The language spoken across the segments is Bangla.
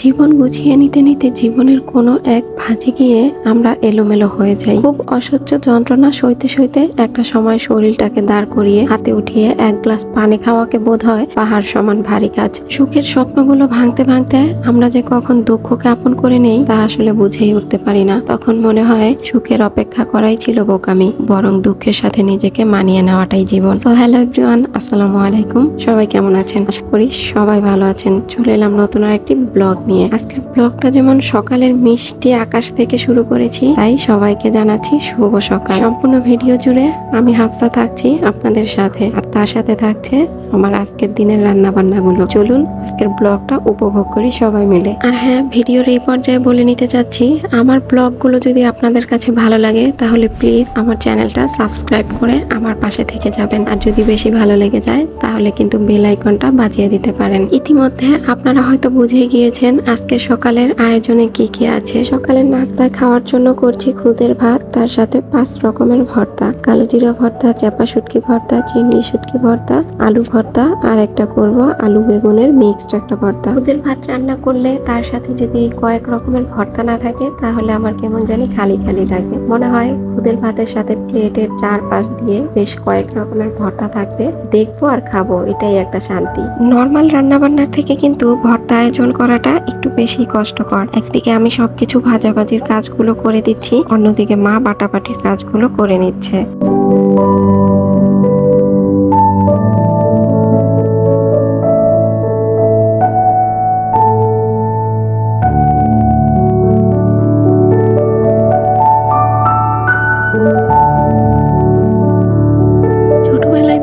জীবন গুছিয়ে নিতে নিতে জীবনের কোনো এক ভাঁজে গিয়ে আমরা এলোমেলো হয়ে যাই। খুব অসহ্য যন্ত্রণা সইতে সইতে একটা সময় শরীরটাকে দাঁড় করিয়ে হাতে উঠিয়ে এক গ্লাস পানি খাওয়াকে বোধ হয় পাহাড় সমান ভারী কাজ। সুখের স্বপ্নগুলো ভাঙতে ভাঙতে আমরা যে কখন দুঃখকে আপন করে নেই তা আসলে বুঝেই উঠতে পারি না। তখন মনে হয় সুখের অপেক্ষা করাই ছিল বোকামি, বরং দুঃখের সাথে নিজেকে মানিয়ে নেওয়াটাই জীবন। সো হ্যালো এভরিওয়ান, আসসালামু আলাইকুম। সবাই কেমন আছেন? আশা করি সবাই ভালো আছেন। চলে এলাম নতুন আরেকটি ব্লগ নিয়ে। আজকের ব্লগটা যেমন সকালের মিষ্টি আকাশ থেকে শুরু করেছি, তাই সবাইকে জানাচ্ছি শুভ সকাল। সম্পূর্ণ ভিডিও জুড়ে আমি হাফসা থাকছি আপনাদের সাথে, আর তার সাথে থাকছে আমার আজকের দিনের রান্না বান্নাগুলো। চলুন আজকের ব্লগটা উপভোগ করি সবাই মিলে। আর হ্যাঁ, ভিডিওর এই পর্যায়ে বলে নিতে চাচ্ছি, আমার ব্লগগুলো যদি আপনাদের কাছে ভালো লাগে তাহলে প্লিজ আমার চ্যানেলটা সাবস্ক্রাইব করে আমার পাশে থেকে যাবেন। আর যদি বেশি ভালো লেগে যায় তাহলে কিন্তু বেল আইকনটা বাজিয়ে দিতে পারেন। ইতিমধ্যে আপনারা হয়তো বুঝে গিয়েছেন আজকে সকালের আয়োজনে কি কি আছে। সকালের নাস্তায় খাওয়ার জন্য করছি খুদের ভাত, তার সাথে 5 রকমের ভর্তা: কালো জিরা ভর্তা, চাপা শুটকি ভর্তা, চিংড়ি শুটকি ভর্তা, আলু ভর্তা, আর একটা করব আলু বেগুনের মিক্সড একটা ভর্তা। খুদের ভাত রান্না করলে তার সাথে যদি কয়েক রকমের ভর্তা না থাকে তাহলে আমার কেমন জানি খালি খালি লাগে। মনে হয় খুদের ভাতের সাথে প্লেটের চারপাশ দিয়ে বেশ কয়েক রকমের ভর্তা থাকবে, দেখবো আর খাবো, এটাই একটা শান্তি। নর্মাল রান্না বান্নার থেকে কিন্তু ভর্তা আয়োজন করাটা একটু বেশি কষ্টকর। একদিকে আমি সবকিছু ভাজাভাজির কাজগুলো করে দিচ্ছি, অন্যদিকে মা বাটাবাটির কাজগুলো করে নিচ্ছে।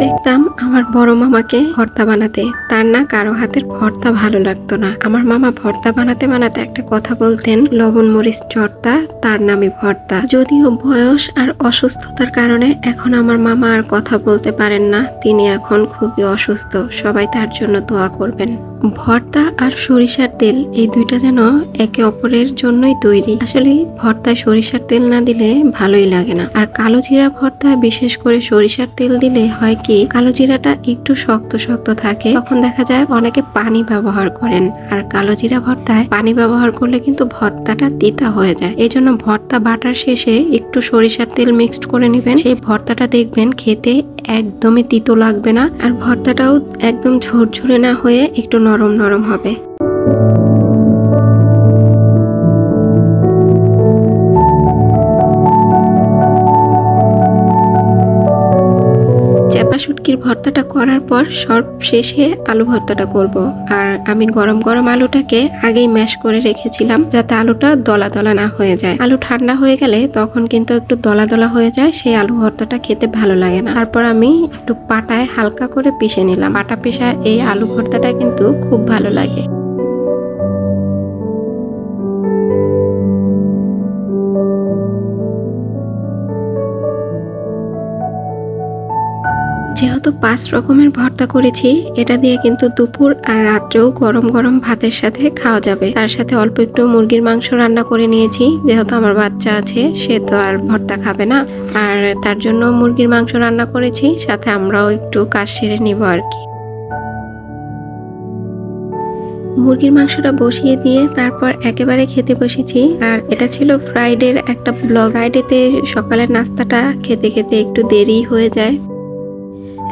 দেখতাম আমার বড় মামাকে ভর্তা বানাতে, তার না কারো হাতের ভর্তা ভালো লাগতো না। আমার মামা ভর্তা বানাতে বানাতে একটা কথা বলতেন, লবণ মরিচ চর্তা, তার নামে ভর্তা। যদিও বয়স আর অসুস্থতার কারণে এখন আমার মামা আর কথা বলতে পারেন না, তিনি এখন খুবই অসুস্থ। সবাই তার জন্য দোয়া করবেন। ভর্তা আর সরিষার তেল এই দুইটা যেন একে অপরের জন্যই তৈরি। আসলে ভর্তায় সরিষার তেল না দিলে ভালোই লাগে না। আর কালো জিরা ভর্তা বিশেষ করে সরিষার তেল দিলে হয় কি, কালো জিরাটা একটু শক্ত শক্ত থাকে, তখন দেখা যায় অনেকে পানি ব্যবহার করেন। আর কালো জিরা ভর্তায় পানি ব্যবহার করলে কিন্তু ভর্তাটা তিতা হয়ে যায়। এই জন্য ভর্তা বাটার শেষে একটু সরিষার তেল মিক্সড করে নেবেন, সেই ভর্তাটা দেখবেন খেতে একদমই তিতো লাগবে না, আর ভর্তাটাও একদম ঝুরঝুরে না হয়ে একটু নরম নরম হবে। চাপা শুটকির ভর্তাটা করার পর সব শেষে আলু ভর্তাটা করব। আর আমি গরম গরম আলুটাকে আগেই ম্যাশ করে রেখেছিলাম যাতে আলুটা দলা দলা না হয়ে যায়। আলু ঠান্ডা হয়ে গেলে তখন কিন্তু একটু দলা দলা হয়ে যায়, সেই আলু ভর্তাটা খেতে ভালো লাগে না। তারপর আমি একটু পাটায় হালকা করে পিষে নিলাম। পাটা পিষা এই আলু ভর্তাটা কিন্তু খুব ভালো লাগে। যেহেতু 5 রকমের ভর্তা করেছি, এটা দিয়ে কিন্তু দুপুর আর রাত্রেও গরম গরম ভাতের সাথে খাওয়া যাবে। তার সাথে অল্প একটু মুরগির মাংস রান্না করে নিয়েছি, যেহেতু আমার বাচ্চা আছে, সে তো আর ভর্তা খাবে না, আর তার জন্য মুরগির মাংস রান্না করেছি, সাথে আমরাও একটু কাজ সেরে নিব আর কি। মুরগির মাংসটা বসিয়ে দিয়ে তারপর একেবারে খেতে বসেছি। আর এটা ছিল ফ্রাইডের একটা ব্লগ। ফ্রাইডেতে সকালের নাস্তাটা খেতে খেতে একটু দেরি হয়ে যায়।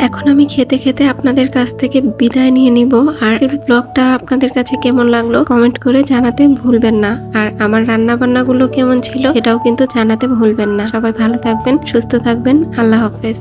এখন আমি খেতে খেতে আপনাদের কাছ থেকে বিদায় নিয়ে নিব। আর এই ব্লগটা আপনাদের কাছে কেমন লাগলো কমেন্ট করে জানাতে ভুলবেন না। আর আমার রান্না বান্নাগুলো কেমন ছিল সেটাও কিন্তু জানাতে ভুলবেন না। সবাই ভালো থাকবেন, সুস্থ থাকবেন। আল্লাহ হাফেজ।